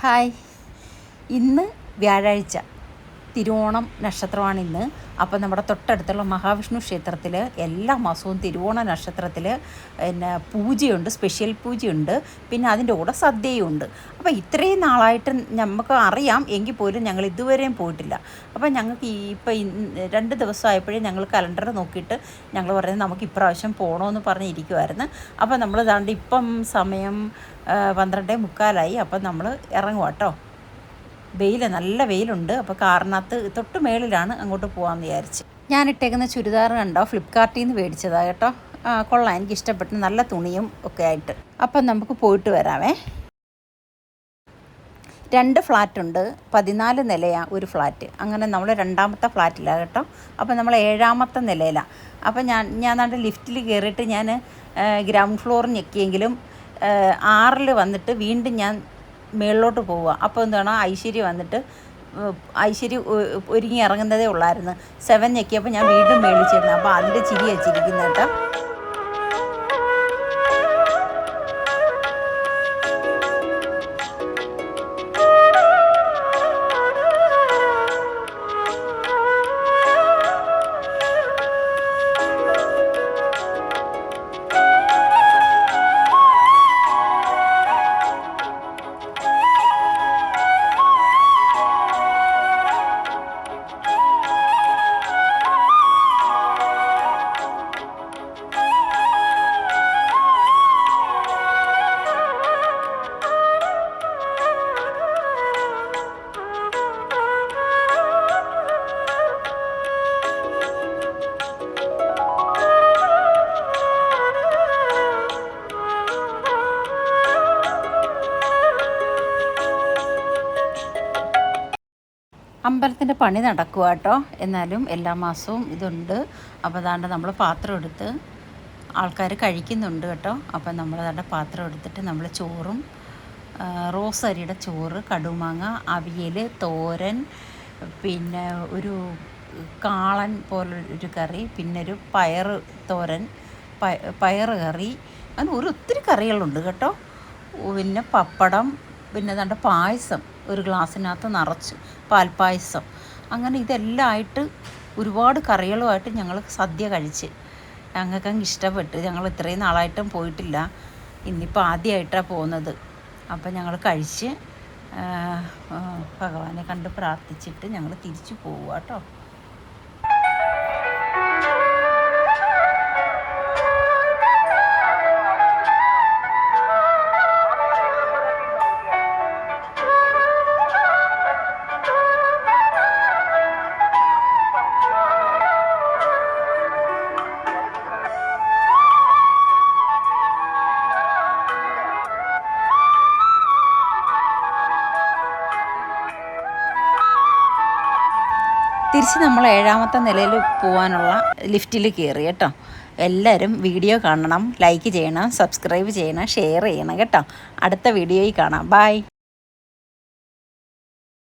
Hi. ഇന്ന് വ്യാഴാഴ്ച, തിരുവോണം നക്ഷത്രമാണ് ഇന്ന്. അപ്പം നമ്മുടെ തൊട്ടടുത്തുള്ള മഹാവിഷ്ണു ക്ഷേത്രത്തിൽ എല്ലാ മാസവും തിരുവോണ നക്ഷത്രത്തിൽ പിന്നെ പൂജയുണ്ട്, സ്പെഷ്യൽ പൂജയുണ്ട്. പിന്നെ അതിൻ്റെ കൂടെ സദ്യയും ഉണ്ട്. അപ്പോൾ ഇത്രയും നാളായിട്ട് നമുക്ക് അറിയാം, എങ്കിൽ പോലും ഞങ്ങൾ ഇതുവരെയും പോയിട്ടില്ല. അപ്പോൾ ഞങ്ങൾക്ക് ഇപ്പം 2 ദിവസമായപ്പോഴേ ഞങ്ങൾ കലണ്ടർ നോക്കിയിട്ട് ഞങ്ങൾ പറയുന്നത് നമുക്ക് ഇപ്രാവശ്യം പോകണമെന്ന് പറഞ്ഞിരിക്കുമായിരുന്നു. അപ്പോൾ നമ്മൾ ദാണ്ട് ഇപ്പം സമയം 12:45. അപ്പം നമ്മൾ ഇറങ്ങുക കേട്ടോ. നല്ല വെയിലുണ്ട്. അപ്പോൾ കാറിനകത്ത് തൊട്ട് മേളിലാണ് അങ്ങോട്ട് പോകാമെന്ന് വിചാരിച്ച്. ഞാനിട്ടേക്കുന്ന ചുരിദാർ കണ്ടോ, ഫ്ലിപ്കാർട്ടിൽ നിന്ന് മേടിച്ചതാണ് കേട്ടോ. കൊള്ളാം, എനിക്ക് ഇഷ്ടപ്പെട്ടു, നല്ല തുണിയും ഒക്കെ ആയിട്ട്. അപ്പം നമുക്ക് പോയിട്ട് വരാമേ. 2 ഫ്ലാറ്റുണ്ട്, 14 നിലയാണ് ഒരു ഫ്ലാറ്റ്. അങ്ങനെ നമ്മൾ 2ാമത്തെ ഫ്ലാറ്റിലാണ് കേട്ടോ. അപ്പം നമ്മൾ 7ാമത്തെ നിലയിലാണ്. അപ്പം ഞാൻ നാണ്ട് ലിഫ്റ്റിൽ കയറിയിട്ട് ഞാൻ ഗ്രൗണ്ട് ഫ്ലോർ ഞെക്കിയെങ്കിലും 6ൽ വന്നിട്ട് വീണ്ടും ഞാൻ മേളിലോട്ട് പോവുക. അപ്പോൾ എന്താണ്, ഐശ്വര്യ വന്നിട്ട് ഐശ്വര്യ ഒരുങ്ങി ഇറങ്ങുന്നതേ ഉള്ളായിരുന്നു. 7 ഞെക്കിയപ്പോൾ ഞാൻ വീണ്ടും മേളിൽ ചെന്നു. അപ്പോൾ അതിൻ്റെ ചിരി വെച്ചിരിക്കുന്ന കേട്ടോ. അമ്പലത്തിൻ്റെ പണി നടക്കുക കേട്ടോ. എന്നാലും എല്ലാ മാസവും ഇതുണ്ട്. അപ്പോൾ അതാണ്ട് നമ്മൾ പാത്രം എടുത്ത് ആൾക്കാർ കഴിക്കുന്നുണ്ട് കേട്ടോ. അപ്പം നമ്മൾ അതാണ്ട് പാത്രം എടുത്തിട്ട് നമ്മൾ ചോറും, റോസ് അരിയുടെ ചോറ്, കടുമാങ്ങ, അവിയൽ, തോരൻ, പിന്നെ ഒരു കാളൻ പോലൊരു കറി, പിന്നെ ഒരു പയറ് തോരൻ, പയറ് കറി, അങ്ങനെ ഒത്തിരി കറികളുണ്ട് കേട്ടോ. പിന്നെ പപ്പടം, പിന്നെ ഏതാണ്ട് പായസം, ഒരു ഗ്ലാസ്സിനകത്ത് നിറച്ച് പാൽപ്പായസം. അങ്ങനെ ഇതെല്ലാം ആയിട്ട് ഒരുപാട് കറികളുമായിട്ട് ഞങ്ങൾ സദ്യ കഴിച്ച് ഞങ്ങൾക്കങ്ങ് ഇഷ്ടപ്പെട്ട്. ഞങ്ങൾ ഇത്രയും നാളായിട്ടും പോയിട്ടില്ല, ഇന്നിപ്പോൾ ആദ്യമായിട്ടാണ് പോകുന്നത്. അപ്പം ഞങ്ങൾ കഴിച്ച് ഭഗവാനെ കണ്ട് പ്രാർത്ഥിച്ചിട്ട് ഞങ്ങൾ തിരിച്ചു പോവുക കേട്ടോ. തിരിച്ച് നമ്മൾ 7ാമത്തെ നിലയിൽ പോകാനുള്ള ലിഫ്റ്റിൽ കയറി കേട്ടോ. എല്ലാവരും വീഡിയോ കാണണം, ലൈക്ക് ചെയ്യണം, സബ്സ്ക്രൈബ് ചെയ്യണം, ഷെയർ ചെയ്യണം കേട്ടോ. അടുത്ത വീഡിയോയിൽ കാണാം. ബൈ.